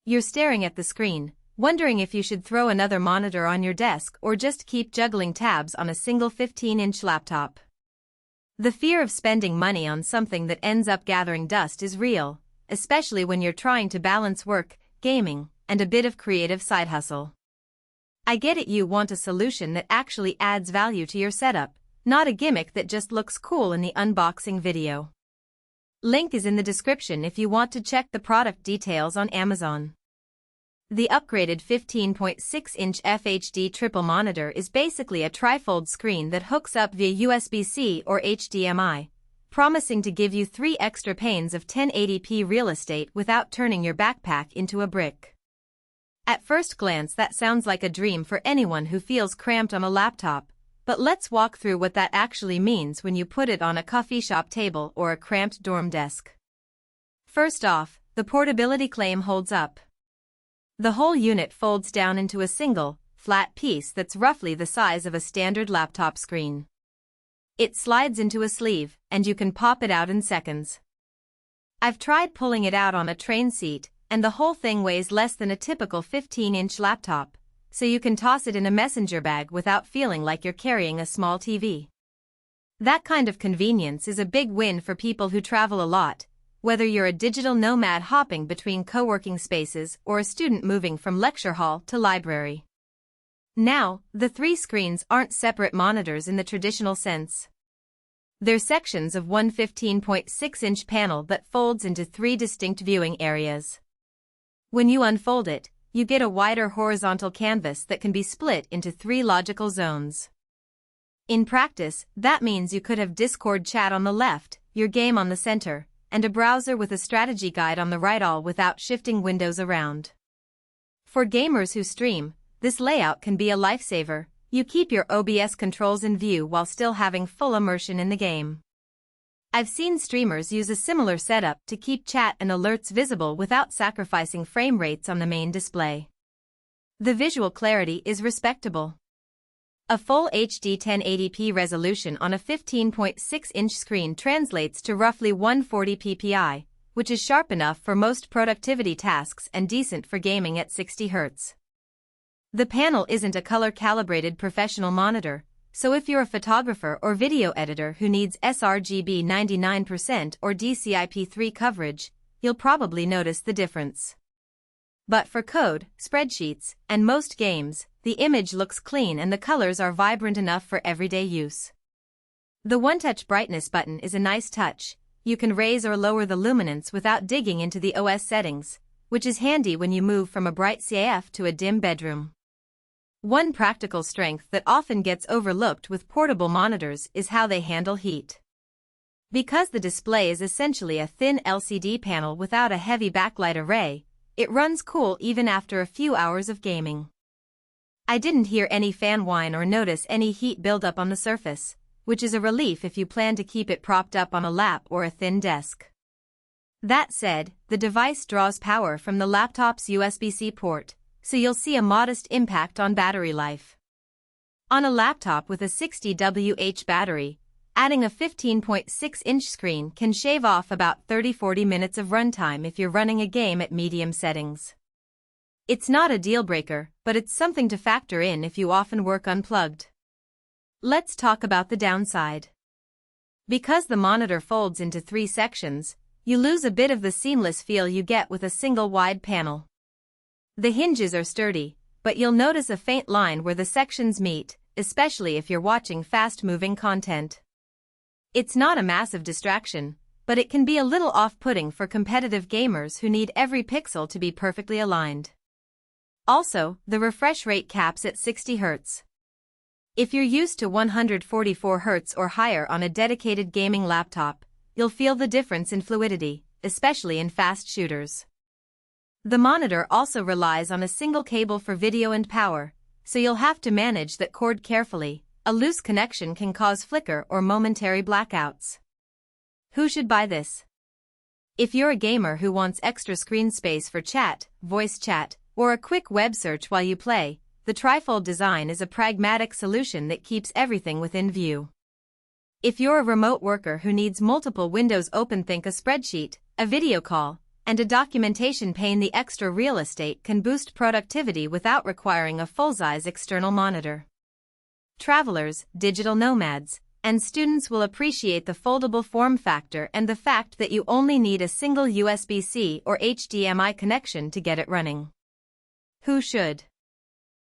You're staring at the screen, wondering if you should throw another monitor on your desk or just keep juggling tabs on a single 15-inch laptop. The fear of spending money on something that ends up gathering dust is real, especially when you're trying to balance work, gaming, and a bit of creative side hustle. I get it, you want a solution that actually adds value to your setup, not a gimmick that just looks cool in the unboxing video. Link is in the description if you want to check the product details on Amazon. The upgraded 15.6-inch FHD triple monitor is basically a trifold screen that hooks up via USB-C or HDMI, promising to give you 3 extra panes of 1080p real estate without turning your backpack into a brick. At first glance, that sounds like a dream for anyone who feels cramped on a laptop, but let's walk through what that actually means when you put it on a coffee shop table or a cramped dorm desk. First off, the portability claim holds up. The whole unit folds down into a single, flat piece that's roughly the size of a standard laptop screen. It slides into a sleeve, and you can pop it out in seconds. I've tried pulling it out on a train seat, and the whole thing weighs less than a typical 15-inch laptop, so you can toss it in a messenger bag without feeling like you're carrying a small TV. That kind of convenience is a big win for people who travel a lot, whether you're a digital nomad hopping between co-working spaces or a student moving from lecture hall to library. Now, the 3 screens aren't separate monitors in the traditional sense. They're sections of one 15.6-inch panel that folds into 3 distinct viewing areas. When you unfold it, you get a wider horizontal canvas that can be split into 3 logical zones. In practice, that means you could have Discord chat on the left, your game on the center, and a browser with a strategy guide on the right, all without shifting windows around. For gamers who stream, this layout can be a lifesaver. You keep your OBS controls in view while still having full immersion in the game. I've seen streamers use a similar setup to keep chat and alerts visible without sacrificing frame rates on the main display. The visual clarity is respectable. A full HD 1080p resolution on a 15.6-inch screen translates to roughly 140 ppi, which is sharp enough for most productivity tasks and decent for gaming at 60 Hz. The panel isn't a color-calibrated professional monitor, so if you're a photographer or video editor who needs sRGB 99% or DCI-P3 coverage, you'll probably notice the difference. But for code, spreadsheets, and most games, the image looks clean and the colors are vibrant enough for everyday use. The one-touch brightness button is a nice touch. You can raise or lower the luminance without digging into the OS settings, which is handy when you move from a bright CAF to a dim bedroom. One practical strength that often gets overlooked with portable monitors is how they handle heat. Because the display is essentially a thin LCD panel without a heavy backlight array, it runs cool even after a few hours of gaming. I didn't hear any fan whine or notice any heat buildup on the surface, which is a relief if you plan to keep it propped up on a lap or a thin desk. That said, the device draws power from the laptop's USB-C port, so you'll see a modest impact on battery life. On a laptop with a 60 Wh battery, adding a 15.6-inch screen can shave off about 30-40 minutes of runtime if you're running a game at medium settings. It's not a deal-breaker, but it's something to factor in if you often work unplugged. Let's talk about the downside. Because the monitor folds into 3 sections, you lose a bit of the seamless feel you get with a single wide panel. The hinges are sturdy, but you'll notice a faint line where the sections meet, especially if you're watching fast-moving content. It's not a massive distraction, but it can be a little off-putting for competitive gamers who need every pixel to be perfectly aligned. Also, the refresh rate caps at 60 Hz. If you're used to 144 Hz or higher on a dedicated gaming laptop, you'll feel the difference in fluidity, especially in fast shooters. The monitor also relies on a single cable for video and power, so you'll have to manage that cord carefully. A loose connection can cause flicker or momentary blackouts. Who should buy this? If you're a gamer who wants extra screen space for chat, voice chat, or a quick web search while you play, the trifold design is a pragmatic solution that keeps everything within view. If you're a remote worker who needs multiple windows open, think a spreadsheet, a video call, and a documentation pane. The extra real estate can boost productivity without requiring a full-size external monitor. Travelers, digital nomads, and students will appreciate the foldable form factor and the fact that you only need a single USB-C or HDMI connection to get it running. Who should?